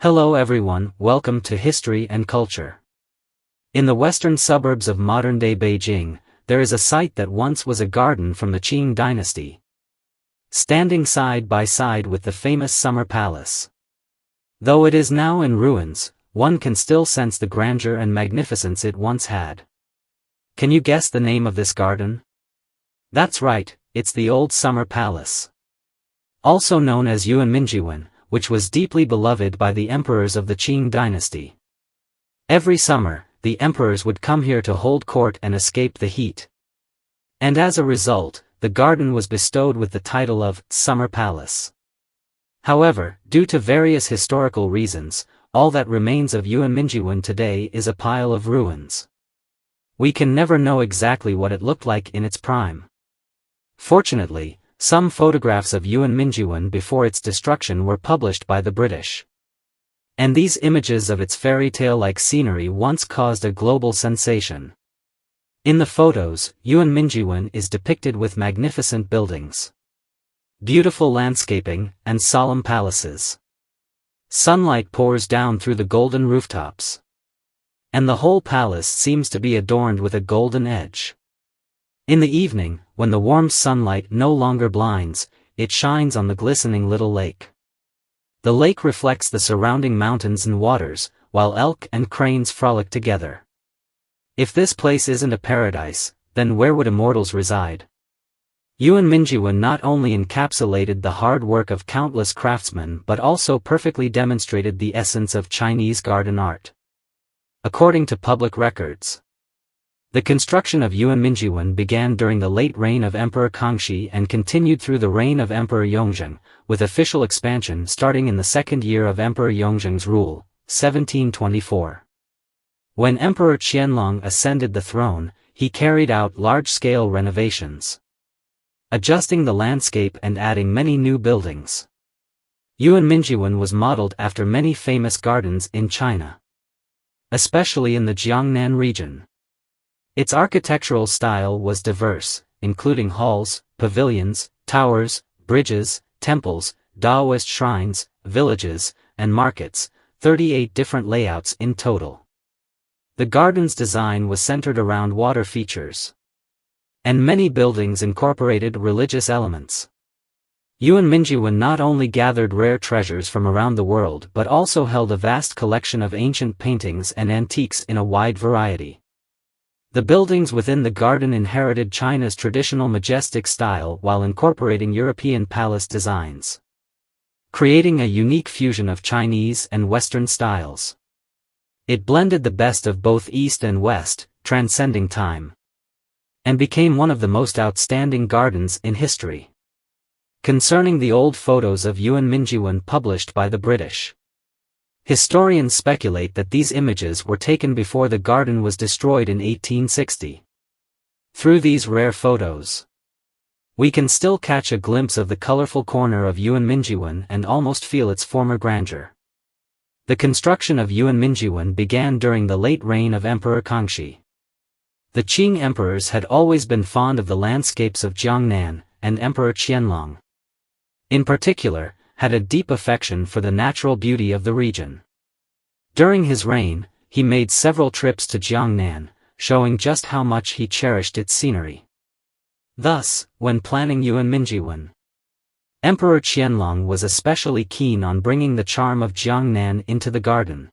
Hello everyone, welcome to History and Culture. In the western suburbs of modern-day Beijing, there is a site that once was a garden from the Qing dynasty, standing side by side with the famous Summer Palace. Though it is now in ruins, one can still sense the grandeur and magnificence it once had. Can you guess the name of this garden? That's right, it's the Old Summer Palace, also known as Yuanminjiwen, which was deeply beloved by the emperors of the Qing dynasty. Every summer, the emperors would come here to hold court and escape the heat. And as a result, the garden was bestowed with the title of Summer Palace. However, due to various historical reasons, all that remains of Yuanminjiwen today is a pile of ruins. We can never know exactly what it looked like in its prime. Fortunately, some photographs of Yuanminjiwen before its destruction were published by the British. And these images of its fairy tale-like scenery once caused a global sensation. In the photos, Yuanminjiwen is depicted with magnificent buildings, beautiful landscaping, and solemn palaces. Sunlight pours down through the golden rooftops, and the whole palace seems to be adorned with a golden edge. In the evening, when the warm sunlight no longer blinds, it shines on the glistening little lake. The lake reflects the surrounding mountains and waters, while elk and cranes frolic together. If this place isn't a paradise, then where would immortals reside? Yuanminjiwen not only encapsulated the hard work of countless craftsmen but also perfectly demonstrated the essence of Chinese garden art. According to public records, the construction of Yuanminjiwen began during the late reign of Emperor Guangxu and continued through the reign of Emperor Yongzheng, with official expansion starting in the second year of Emperor Yongzheng's rule, 1724. When Emperor Qianlong ascended the throne, he carried out large-scale renovations, adjusting the landscape and adding many new buildings. Yuanminjiwen was modeled after many famous gardens in China, especially in the Jiangnan region. Its architectural style was diverse, including halls, pavilions, towers, bridges, temples, Taoist shrines, villages, and markets, 38 different layouts in total. The garden's design was centered around water features, and many buildings incorporated religious elements. Yuanminjiwen not only gathered rare treasures from around the world but also held a vast collection of ancient paintings and antiques in a wide variety. The buildings within the garden inherited China's traditional majestic style while incorporating European palace designs, creating a unique fusion of Chinese and Western styles. It blended the best of both East and West, transcending time, and became one of the most outstanding gardens in history. Concerning the old photos of Yuanminjiwen published by the British, historians speculate that these images were taken before the garden was destroyed in 1860. Through these rare photos, we can still catch a glimpse of the colorful corner of Yuanminjiwen and almost feel its former grandeur. The construction of Yuanminjiwen began during the late reign of Emperor Guangxu. The Qing emperors had always been fond of the landscapes of Jiangnan, and Emperor Qianlong, in particular, had a deep affection for the natural beauty of the region. During his reign, he made several trips to Jiangnan, showing just how much he cherished its scenery. Thus, when planning Yuanminjiwen, Emperor Qianlong was especially keen on bringing the charm of Jiangnan into the garden,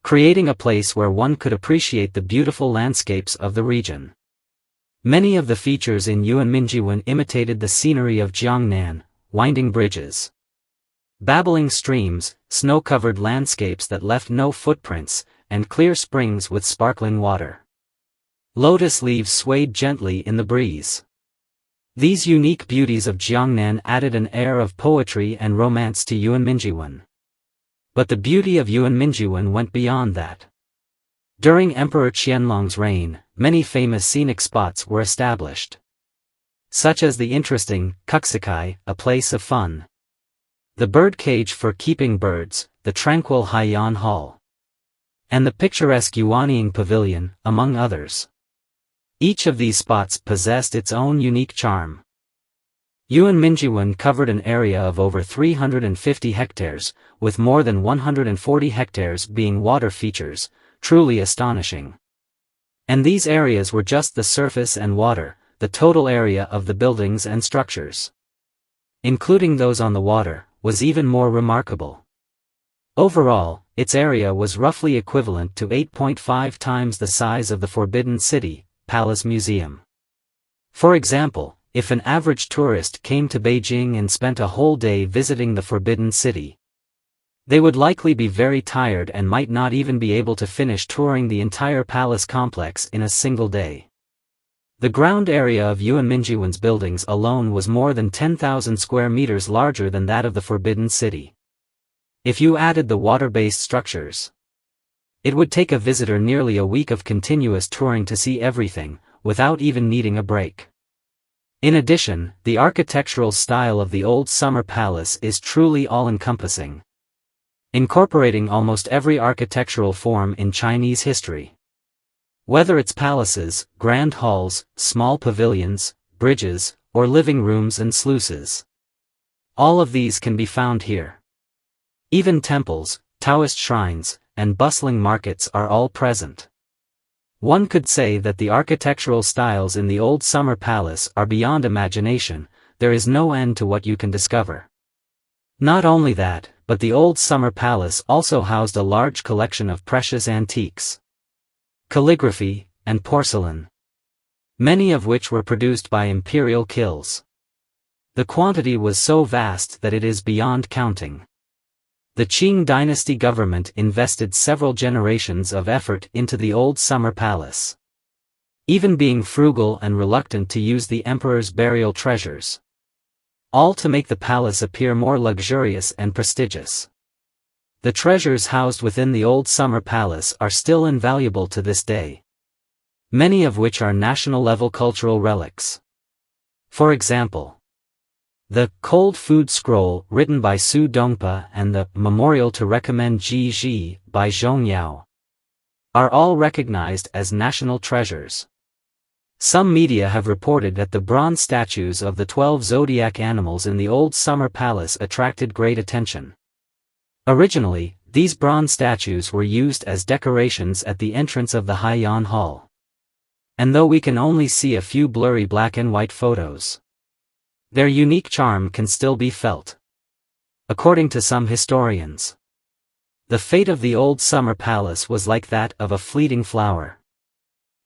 creating a place where one could appreciate the beautiful landscapes of the region. Many of the features in Yuanminjiwen imitated the scenery of Jiangnan: winding bridges, babbling streams, snow-covered landscapes that left no footprints, and clear springs with sparkling water. Lotus leaves swayed gently in the breeze. These unique beauties of Jiangnan added an air of poetry and romance to Yuanminjiwen. But the beauty of Yuanminjiwen went beyond that. During Emperor Qianlong's reign, many famous scenic spots were established, such as the interesting Concubine, a place of fun, the bird cage for keeping birds, the tranquil Haiyan Hall, and the picturesque Yuanying Pavilion, among others. Each of these spots possessed its own unique charm. Yuanminjiwan covered an area of over 350 hectares, with more than 140 hectares being water features, truly astonishing. And these areas were just the surface and water, the total area of the buildings and structures, including those on the water, was even more remarkable. Overall, its area was roughly equivalent to 8.5 times the size of the Forbidden City, Palace Museum. For example, if an average tourist came to Beijing and spent a whole day visiting the Forbidden City, they would likely be very tired and might not even be able to finish touring the entire palace complex in a single day. The ground area of Yuanminjiwan's buildings alone was more than 10,000 square meters larger than that of the Forbidden City. If you added the water-based structures, it would take a visitor nearly a week of continuous touring to see everything, without even needing a break. In addition, the architectural style of the old summer palace is truly all-encompassing, incorporating almost every architectural form in Chinese history. Whether it's palaces, grand halls, small pavilions, bridges, or living rooms and sluices, all of these can be found here. Even temples, Taoist shrines, and bustling markets are all present. One could say that the architectural styles in the old summer palace are beyond imagination. There is no end to what you can discover. Not only that, but the old summer palace also housed a large collection of precious antiques, calligraphy, and porcelain, many of which were produced by imperial kilns. The quantity was so vast that it is beyond counting. The Qing dynasty government invested several generations of effort into the old summer palace, even being frugal and reluctant to use the emperor's burial treasures, all to make the palace appear more luxurious and prestigious. The treasures housed within the old summer palace are still invaluable to this day, many of which are national-level cultural relics. For example, the Cold Food Scroll written by Su Dongpa and the Memorial to Recommend Ji Ji by Zhong Yao are all recognized as national treasures. Some media have reported that the bronze statues of the 12 zodiac animals in the old summer palace attracted great attention. Originally, these bronze statues were used as decorations at the entrance of the Haiyan Hall. And though we can only see a few blurry black and white photos, their unique charm can still be felt. According to some historians, the fate of the old summer palace was like that of a fleeting flower.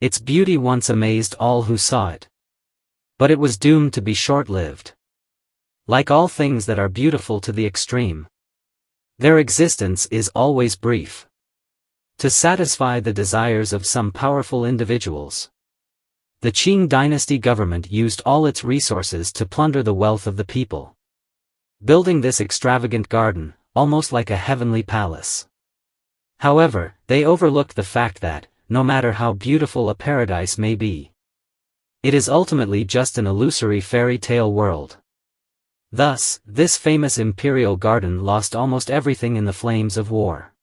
Its beauty once amazed all who saw it, but it was doomed to be short-lived. Like all things that are beautiful to the extreme, their existence is always brief. To satisfy the desires of some powerful individuals, the Qing dynasty government used all its resources to plunder the wealth of the people, building this extravagant garden, almost like a heavenly palace. However, they overlooked the fact that, no matter how beautiful a paradise may be, it is ultimately just an illusory fairy tale world. Thus, this famous imperial garden lost almost everything in the flames of war.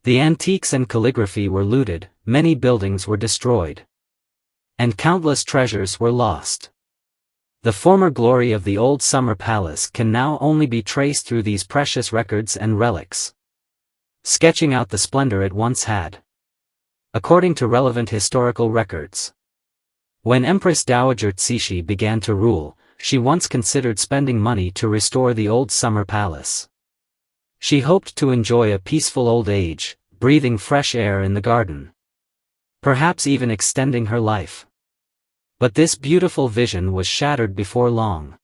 The antiques and calligraphy were looted, many buildings were destroyed, and countless treasures were lost. The former glory of the old summer palace can now only be traced through these precious records and relics, sketching out the splendor it once had. According to relevant historical records, when Empress Dowager Cixi began to rule, she once considered spending money to restore the old summer palace. She hoped to enjoy a peaceful old age, breathing fresh air in the garden, perhaps even extending her life. But this beautiful vision was shattered before long.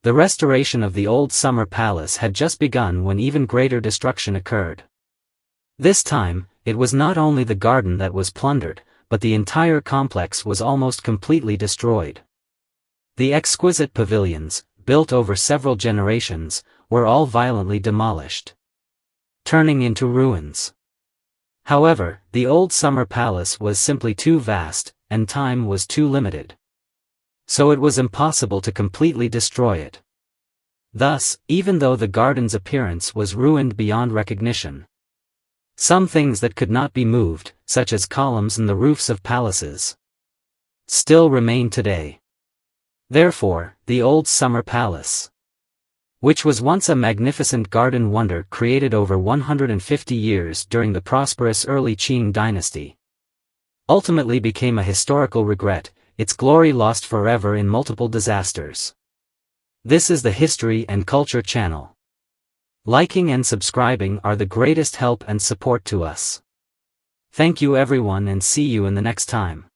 The restoration of the old summer palace had just begun when even greater destruction occurred. This time, it was not only the garden that was plundered, but the entire complex was almost completely destroyed. The exquisite pavilions, built over several generations, were all violently demolished, turning into ruins. However, the old summer palace was simply too vast, and time was too limited, so it was impossible to completely destroy it. Thus, even though the garden's appearance was ruined beyond recognition, some things that could not be moved, such as columns and the roofs of palaces, still remain today. Therefore, the old summer palace, which was once a magnificent garden wonder created over 150 years during the prosperous early Qing dynasty, ultimately became a historical regret, its glory lost forever in multiple disasters. This is the History and Culture channel. Liking and subscribing are the greatest help and support to us. Thank you everyone and see you in the next time.